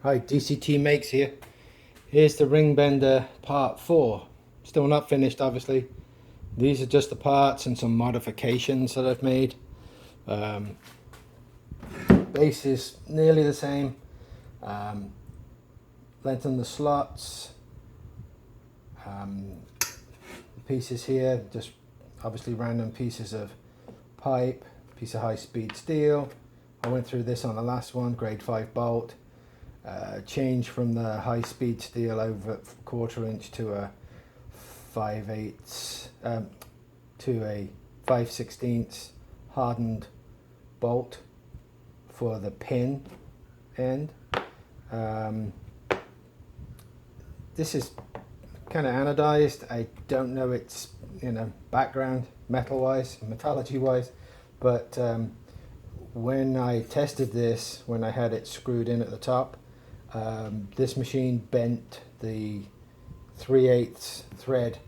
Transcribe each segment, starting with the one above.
Hi, DCTMAKES here. Here's the ring bender part 4. Still not finished, obviously. These are just the parts and some modifications that I've made. Base is nearly the same. Lengthen the slots. The pieces here, just obviously random pieces of pipe, piece of high-speed steel. I went through this on the last one, grade 5 bolt. Change from the high-speed steel over 1/4 inch to a 5/8 to a 5/16 hardened bolt for the pin end. This is kind of anodized. I don't know its background metal-wise, metallurgy-wise, but when I tested this, when I had it screwed in at the top, this machine bent the 3/8 thread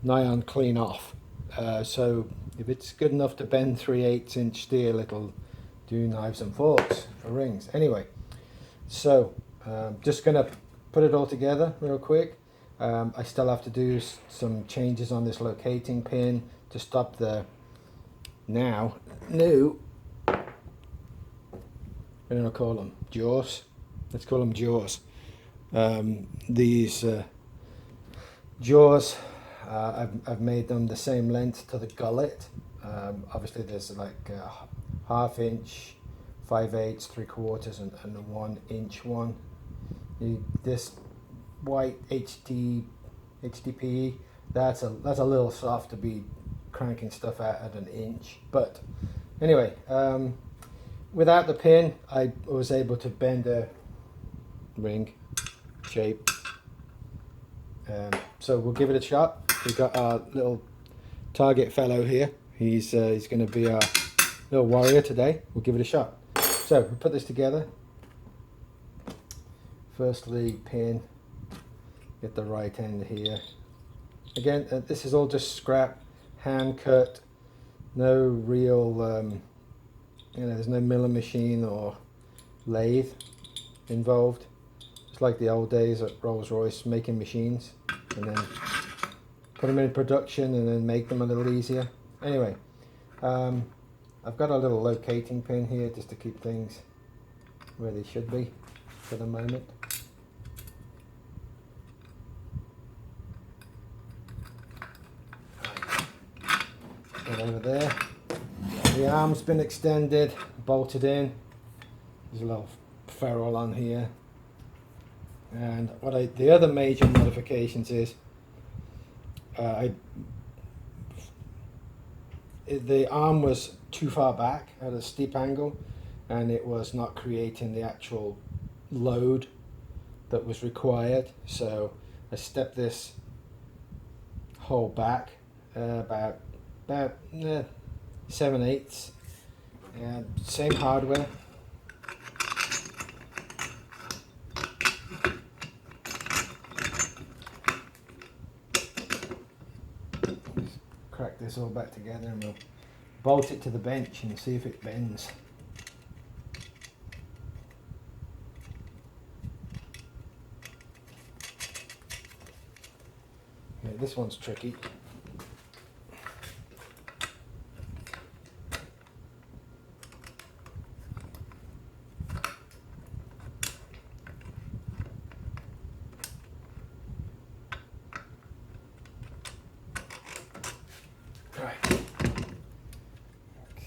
nigh clean off. So if it's good enough to bend 3/8 inch steel, it'll do knives and forks for rings. Anyway, so just gonna put it all together real quick. I still have to do some changes on this locating pin to stop the new, what do I call them? Jaws. Let's call them jaws. These jaws, I've made them the same length to the gullet. Obviously there's like a 1/2 inch, 5/8, 3/4 and a 1 inch one. This white HDPE, that's a little soft to be cranking stuff out at 1 inch. But anyway, without the pin, I was able to bend a ring shape. So we'll give it a shot. We've got our little target fellow here. He's going to be our little warrior today. We'll give it a shot. So we'll put this together. Firstly, pin. Get the right end here. Again, this is all just scrap, hand cut. No real, there's no milling machine or lathe involved. It's like the old days at Rolls-Royce, making machines and then put them in production and then make them a little easier. Anyway, I've got a little locating pin here just to keep things where they should be for the moment. Put over there. The arm's been extended, bolted in. There's a little ferrule on here. And the other major modifications is the arm was too far back at a steep angle, and it was not creating the actual load that was required. So I stepped this hole back about 7/8, and same hardware. Crack this all back together and we'll bolt it to the bench and see if it bends. Yeah, this one's tricky.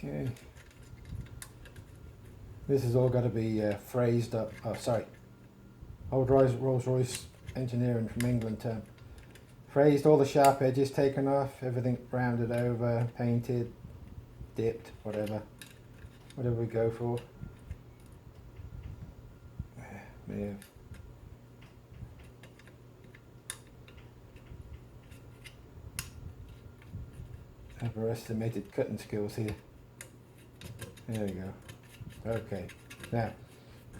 Okay, this has all got to be phrased up. Oh, sorry, old Rolls-Royce engineering from England term. Phrased, all the sharp edges taken off, everything rounded over, painted, dipped, whatever we go for. Yeah. Overestimated cutting skills here. There we go. Okay. Now,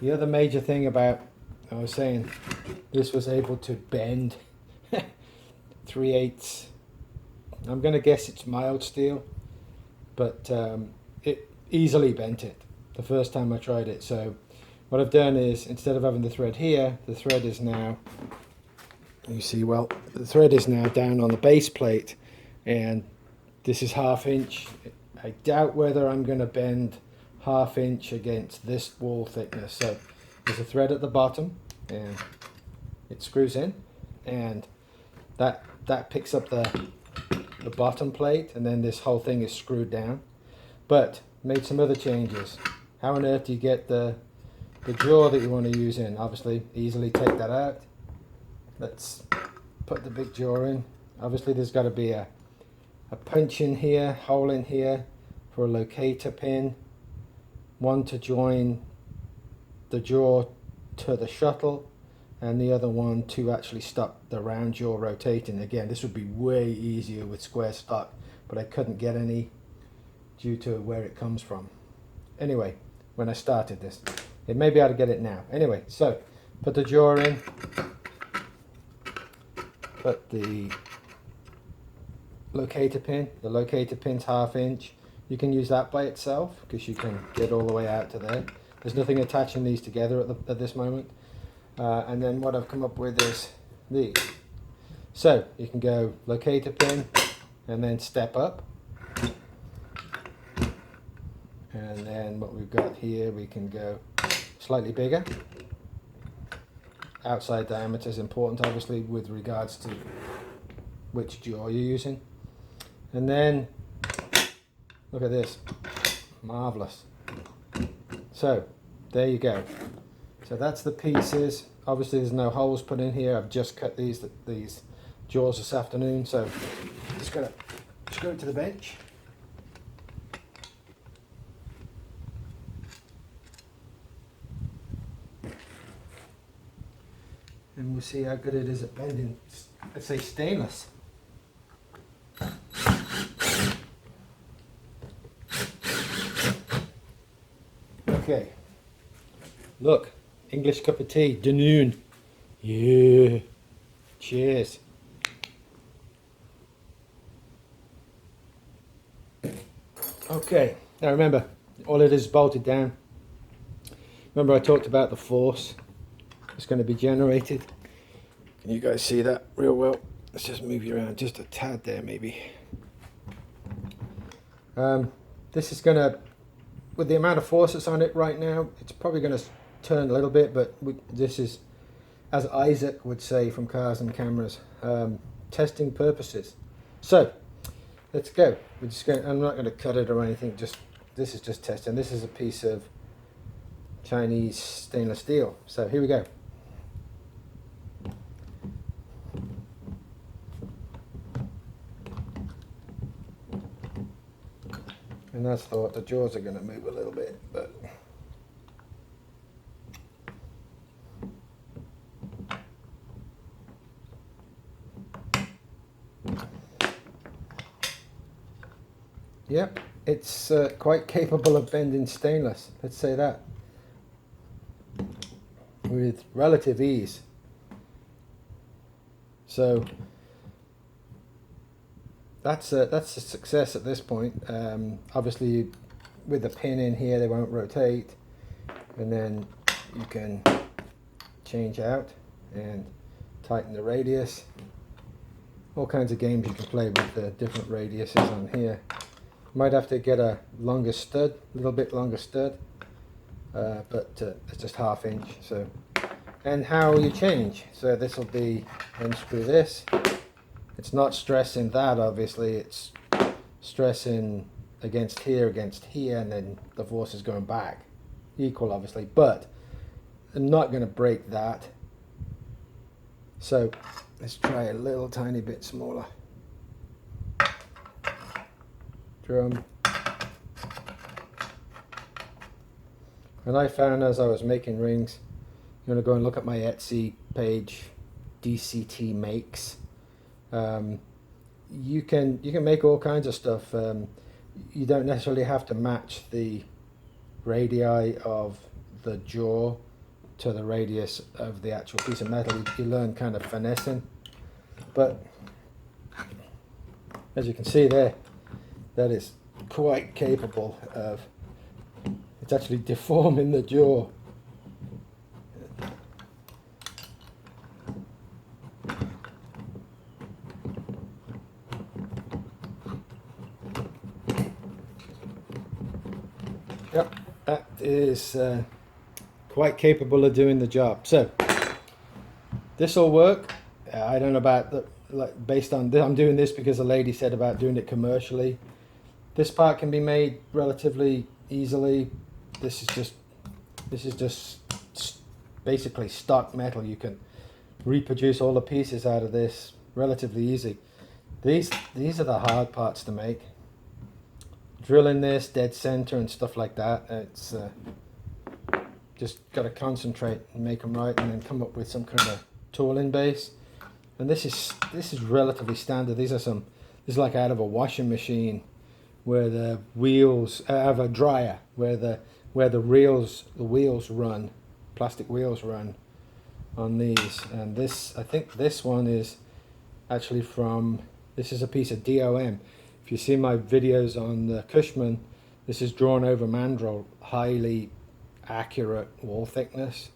the other major thing about, I was saying, this was able to bend 3/8. I'm going to guess it's mild steel, but it easily bent it the first time I tried it. So what I've done is, instead of having the thread here, the thread is now, you see, well, the thread is now down on the base plate, and this is 1/2 inch. I doubt whether I'm going to bend 1/2 inch against this wall thickness. So there's a thread at the bottom, and it screws in, and that picks up the bottom plate, and then this whole thing is screwed down. But made some other changes. How on earth do you get the jaw that you want to use in? Obviously, easily take that out. Let's put the big jaw in. Obviously, there's got to be a punch in here, hole in here for a locator pin, one to join the jaw to the shuttle, and the other one to actually stop the round jaw rotating. Again, this would be way easier with square stock, but I couldn't get any due to where it comes from. Anyway, when I started this, it may be able to get it now. Anyway, so put the jaw in, put the locator pin. The locator pin's 1/2 inch. You can use that by itself because you can get all the way out to there. There's nothing attaching these together at this moment. And then what I've come up with is these. So you can go locator pin and then step up. And then what we've got here, we can go slightly bigger. Outside diameter is important, obviously, with regards to which jaw you're using. And then, look at this, marvelous. So, there you go. So that's the pieces. Obviously there's no holes put in here. I've just cut these jaws this afternoon, so I'm just going to screw it to the bench. And we'll see how good it is at bending, let's say, stainless. Okay, look, English cup of tea, Danoon. Yeah, cheers. Okay, now remember, all it is bolted down. Remember I talked about the force that's going to be generated. Can you guys see that real well? Let's just move you around just a tad there, maybe. This is going to, with the amount of force that's on it right now, it's probably going to turn a little bit, but this is, as Isaac would say from Cars and Cameras, testing purposes. So let's go. We're just going. I'm not going to cut it or anything. This is just testing. This is a piece of Chinese stainless steel. So here we go. And that's thought the jaws are going to move a little bit, but yep, it's quite capable of bending stainless, let's say that, with relative ease. So that's a success at this point. Obviously, with the pin in here, they won't rotate, and then you can change out and tighten the radius. All kinds of games you can play with the different radiuses on here. Might have to get a longer stud, a little bit longer stud, but it's just 1/2 inch. So, and how you change. So this will be unscrew this. It's not stressing that, obviously. It's stressing against here, and then the force is going back. Equal, obviously, but I'm not going to break that. So let's try a little tiny bit smaller. Drum. And I found as I was making rings, you want to go and look at my Etsy page, DCTMAKES. You can make all kinds of stuff. You don't necessarily have to match the radii of the jaw to the radius of the actual piece of metal. You learn kind of finessing, but as you can see there, that is quite capable of, it's actually deforming the jaw. is quite capable of doing the job. So this will work. I don't know about the, like, based on I'm doing this because a lady said about doing it commercially. This part can be made relatively easily. This is just basically stock metal. You can reproduce all the pieces out of this relatively easy. These are the hard parts to make. Drilling this dead center and stuff like that. It's just got to concentrate and make them right, and then come up with some kind of tooling base. And this is relatively standard. This is like out of a washing machine, where the wheels have a dryer, where the wheels run, plastic wheels run on these. And this, I think this one is actually from, this is a piece of DOM. If you see my videos on the Cushman, this is drawn over mandrel, highly accurate wall thickness.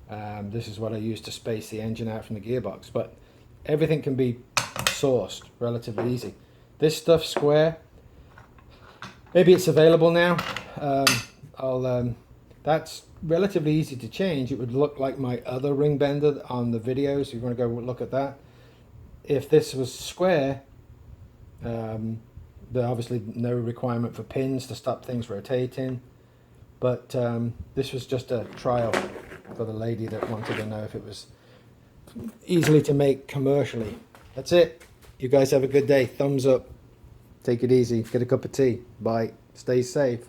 This is what I use to space the engine out from the gearbox, but everything can be sourced relatively easy. This stuff square, maybe it's available now. That's relatively easy to change. It would look like my other ring bender on the videos. You're going to go look at that. If this was square, there obviously no requirement for pins to stop things rotating. But this was just a trial for the lady that wanted to know if it was easily to make commercially. That's it. You guys have a good day. Thumbs up. Take it easy. Get a cup of tea. Bye. Stay safe.